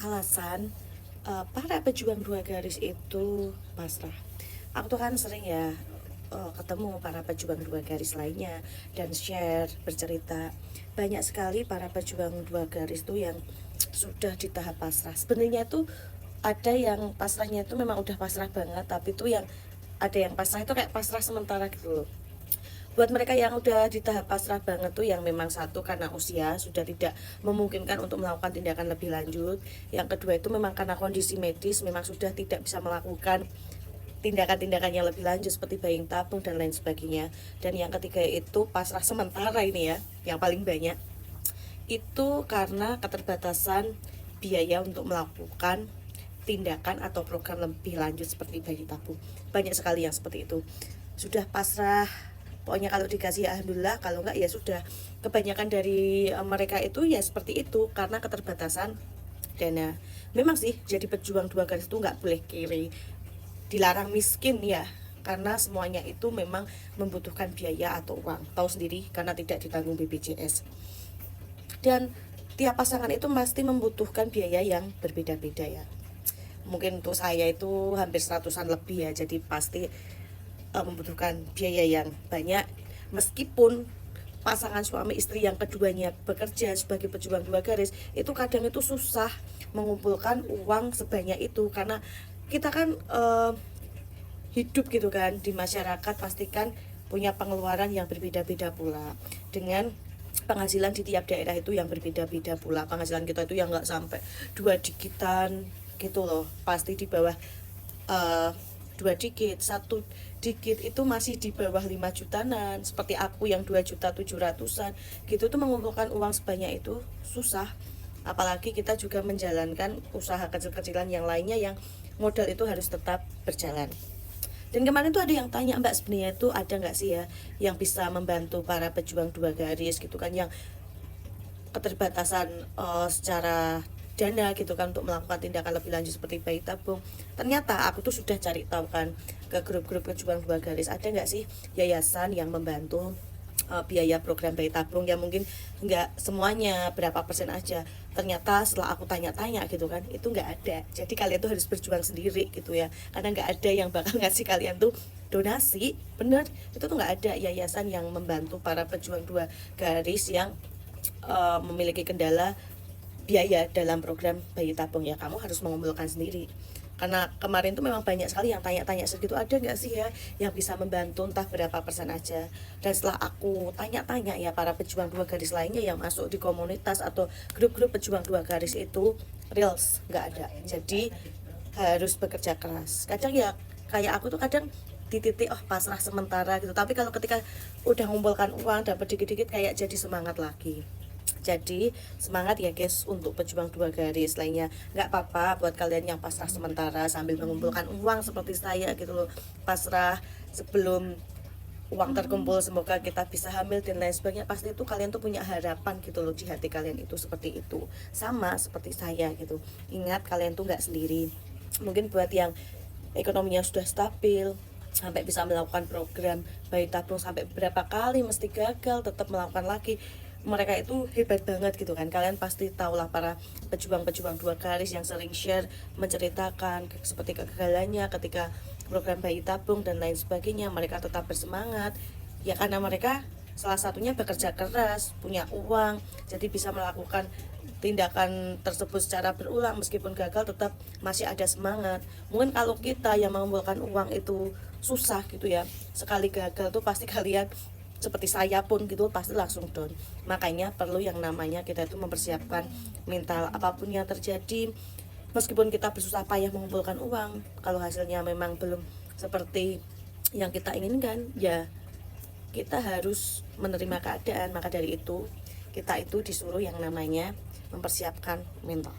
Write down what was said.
alasan para pejuang dua garis itu pasrah. Aku tuh kan sering ya ketemu para pejuang dua garis lainnya dan share, bercerita. Banyak sekali para pejuang dua garis tuh yang sudah di tahap pasrah. Sebenarnya tuh ada yang pasrahnya itu memang udah pasrah banget, tapi tuh yang ada yang pasrah itu kayak pasrah sementara gitu loh. Buat mereka yang udah di tahap pasrah banget tuh, yang memang satu karena usia sudah tidak memungkinkan untuk melakukan tindakan lebih lanjut, yang kedua itu memang karena kondisi medis memang sudah tidak bisa melakukan tindakan-tindakan yang lebih lanjut seperti bayi tabung dan lain sebagainya. Dan yang ketiga itu pasrah sementara ini ya, yang paling banyak itu karena keterbatasan biaya untuk melakukan tindakan atau program lebih lanjut seperti bayi tabung. Banyak sekali yang seperti itu, sudah pasrah. Pokoknya kalau dikasih ya alhamdulillah, kalau enggak ya sudah. Kebanyakan dari mereka itu ya seperti itu karena keterbatasan dana. Memang sih jadi pejuang dua garis itu nggak boleh kiri, dilarang miskin ya, karena semuanya itu memang membutuhkan biaya atau uang. Tahu sendiri karena tidak ditanggung BPJS. Dan tiap pasangan itu pasti membutuhkan biaya yang berbeda-beda ya. Mungkin untuk saya itu hampir seratusan lebih ya, jadi pasti membutuhkan biaya yang banyak. Meskipun pasangan suami istri yang keduanya bekerja sebagai pejuang dua garis, itu kadang itu susah mengumpulkan uang sebanyak itu, karena kita kan hidup gitu kan di masyarakat, pastikan punya pengeluaran yang berbeda-beda pula, dengan penghasilan di tiap daerah itu yang berbeda-beda pula. Penghasilan kita itu yang nggak sampai 2 digitan gitu loh, pasti di bawah 2 digit, 1 digit itu masih di bawah 5 jutaan. Seperti aku yang 2.700.000-an gitu tuh, mengumpulkan uang sebanyak itu susah. Apalagi kita juga menjalankan usaha kecil-kecilan yang lainnya yang modal itu harus tetap berjalan. Dan kemarin tuh ada yang tanya, Mbak, sebenarnya itu ada nggak sih ya yang bisa membantu para pejuang dua garis gitu kan, yang keterbatasan secara dana gitu kan, untuk melakukan tindakan lebih lanjut seperti bayi tabung. Ternyata aku tuh sudah cari tahu kan ke grup-grup pejuang dua garis, ada nggak sih yayasan yang membantu biaya program bayi tabung, ya mungkin nggak semuanya, berapa persen aja. Ternyata setelah aku tanya-tanya gitu kan, itu nggak ada. Jadi kalian tuh harus berjuang sendiri gitu ya, karena nggak ada yang bakal ngasih kalian tuh donasi. Bener, itu tuh nggak ada yayasan yang membantu para pejuang dua garis yang memiliki kendala biaya dalam program bayi tabung. Ya kamu harus mengumpulkan sendiri. Karena kemarin tuh memang banyak sekali yang tanya-tanya segitu, ada nggak sih ya yang bisa membantu, entah berapa persen aja. Dan setelah aku tanya-tanya ya, para pejuang dua garis lainnya yang masuk di komunitas atau grup-grup pejuang dua garis itu reals nggak ada. Jadi harus bekerja keras. Kadang ya kayak aku tuh kadang di titik pasrah sementara gitu, tapi kalau ketika udah ngumpulkan uang dapat dikit-dikit kayak jadi semangat lagi. Jadi semangat ya guys untuk pejuang dua garis lainnya. Nggak apa-apa buat kalian yang pasrah sementara sambil mengumpulkan uang seperti saya gitu loh. Pasrah sebelum uang terkumpul, semoga kita bisa hamil dan lain sebagainya. Pasti itu kalian tuh punya harapan gitu loh di hati kalian itu seperti itu. Sama seperti saya gitu. Ingat kalian tuh nggak sendiri. Mungkin buat yang ekonominya sudah stabil, sampai bisa melakukan program bayi tabung sampai berapa kali mesti gagal tetap melakukan lagi, mereka itu hebat banget gitu kan. Kalian pasti tahulah para pejuang-pejuang dua garis yang sering share, menceritakan seperti kegagalannya ketika program bayi tabung dan lain sebagainya. Mereka tetap bersemangat ya karena mereka salah satunya bekerja keras, punya uang, jadi bisa melakukan tindakan tersebut secara berulang. Meskipun gagal tetap masih ada semangat. Mungkin kalau kita yang mengumpulkan uang itu susah gitu ya, sekali gagal tuh pasti kalian seperti saya pun gitu pasti langsung down. Makanya perlu yang namanya kita itu mempersiapkan mental apapun yang terjadi. Meskipun kita bersusah payah mengumpulkan uang, kalau hasilnya memang belum seperti yang kita inginkan, ya kita harus menerima keadaan. Maka dari itu kita itu disuruh yang namanya mempersiapkan mental.